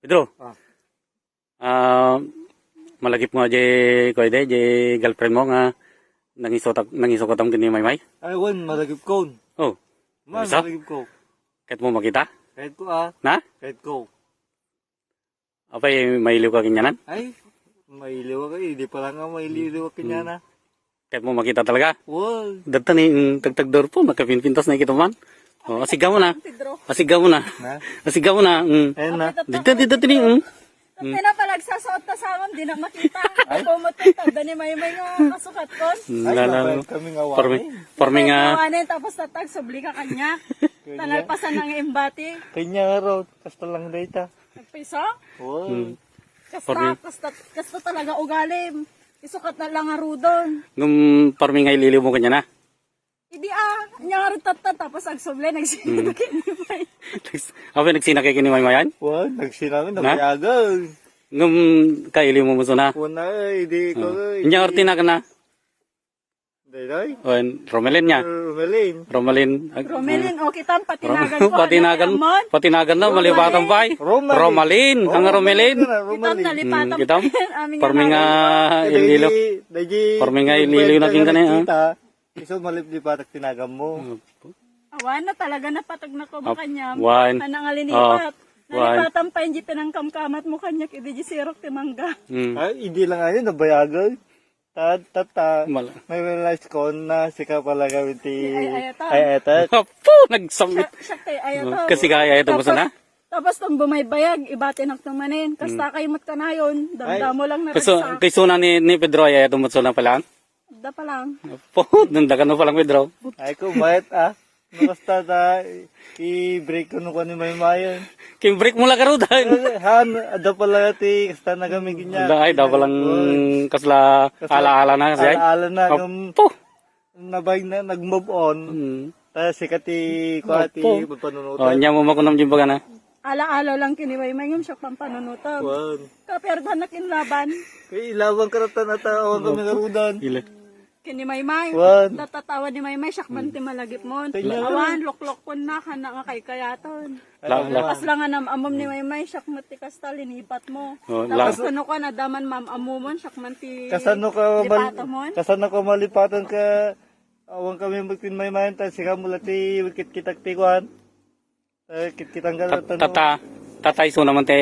Pedro, Ah. malagip mo jay ko ide jay girlfriend mo nga nangisot ang kini may. Ay, wan, malagip ko. Oh, Man, Isa? malagip ko. kahit mo makita? Kahit ko Na? Kahit ko. Apay mailiw ka kinyanan? Ay, mailiw ka hindi pa lang nga mailiw ka niya na. Kahit mo makita talaga? Wal. Dagta ni tagtagdor po, nakapinpintas na kita man. Oh, asigaw mo na. Pedro. Asigaw mo na. Na? Asigaw mo na. Ayun na. Dito tini. Tapos na palagsasaot ta sa amon, di na makita. Pumutunta, dani may nga kasukat ko. Ay, Lala. napayag kami nga wanin. Forming nga. Kawanin, tapos tatag, subli ka kanya. Tanalpasan ng imbati. Kanya nga raw, kasta lang data. Nagpiso? Wal. Kasta talaga ugalim. Isukat na lang nga rudon. Nung forming nga ililiw mo kanya na. Hindi nya nga rin tatat, tapos ang subli, nagsinagkinipay. Apay nagsinakay kini may yan? Wal, nagsinamin, napayagan. Nung kailiw mo muso na. Wala ay, di ko ay. Inya ortina ka na. Dayday? O, Romelin niya. Rumelin. Romelin. Romelin, o kitan, patinagan ko. Patinagan na, malibatan pa eh. Romalin. Ang Romelin. Kitan, nalipatan Kitam. Aming Forming nga ililiw. Forming nga ililiw na king kanina. Iso malip-lipat at tinagam mo. Awan na talaga napatag na ko mo kanya. One. Nanangalinipat. One. Nalipatan pa yung pinangkamkamat mo kanya. Kidi sirok timangga. Ay, hindi lang ayun, nabayagan. Tata, Mal- may realize ko na sika pala gawin ti... Ayata. Ay, etat. Apo, nagsamit. Siya kay ayato. Kasi kaya ito mo sana. Tapos nung bumaybayag, ibati nagtumanin. Kasta kay mat ka na yun. Damdamo lang na Kay suna ni Pedro ay ito mo na pala. Da pa lang. Apo, nandagan mo palang Pedro. Ay, kumayat Nakasta ta, i-break ko nung ni Maymayan. Kim break mo lang karo dahil. Han, ada pala ti, kasta nagamigin niya. Ay, daw palang kasla ala-ala na kasi ay. Alaala na, nung Apo. nabay na, nag-move on. Tapos sikati, kuhati, Oh, magpanunutan. niya mo makunam dyan baga na. Alaala lang kiniwaymay yung siya pang panunutan. Wan. Kaperdan na kinlaban. Kaya ilawang karatan at awang kami karudan. Ila. Kinimaymay. Wan. Natatawa ni Maymay, siyak man ti malagip mo. Tingnan. Awan, loklok ko na, kana nga kay kayaton. La. Tapos lang nga namamom ni Maymay, siyak man ti kasta, linipat mo. Oh, Tapos ano ka, nadaman mamamumon, siyak man ti Kasano ka, lipato mo. kasano ka malipatan ka, awang kami magpinmaymayan, tapos sika mula ti, kitak tikuan. Kitang ka, Tatay so naman te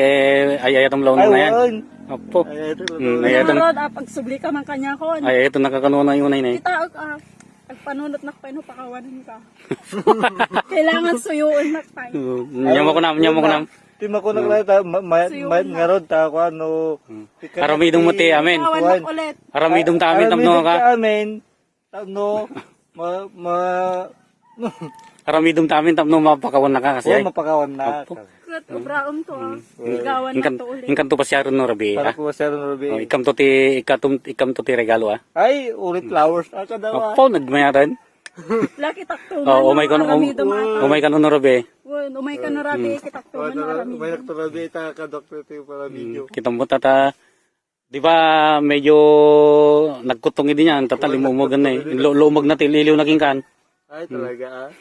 ay atong laon na yan. wan. Apo. Ay, ito. Ay ito. Narod, pag subli ka man kanya kon. Ay ito nakakanuha na yun ay. Kita, agpanunot na kapaino, pakawanan ka. Kailangan suyuin na tayo. Nyamo ko nam. Tima ko naglata, ngarod ta ako ano. Aramidong mo te amen. Kawan na ulit. Aramidong ta amen tapno ka. Amen. Tapno, Aramidong ta amen tapno mapakawan na ka kasi ay. mapakawan na. Kat ubraom to Ligawan na to ulit. Ingkan to pa siya ron no rabi. Para ko sa Ruby. Ikam to ti regalo ah. Ay, ulit flowers. Aka daw. Apo nagmayaran. Laki taktuman. Oh, umay ka no rabi. Umay ka no rabi, kitaktuman na rami. May naktorabi ta ka doktor tayo para video. Kita mo tata. Di ba medyo nagkutong din yan. Tata limumugan na eh. Lumag na tililiw naging kan. Ay, talaga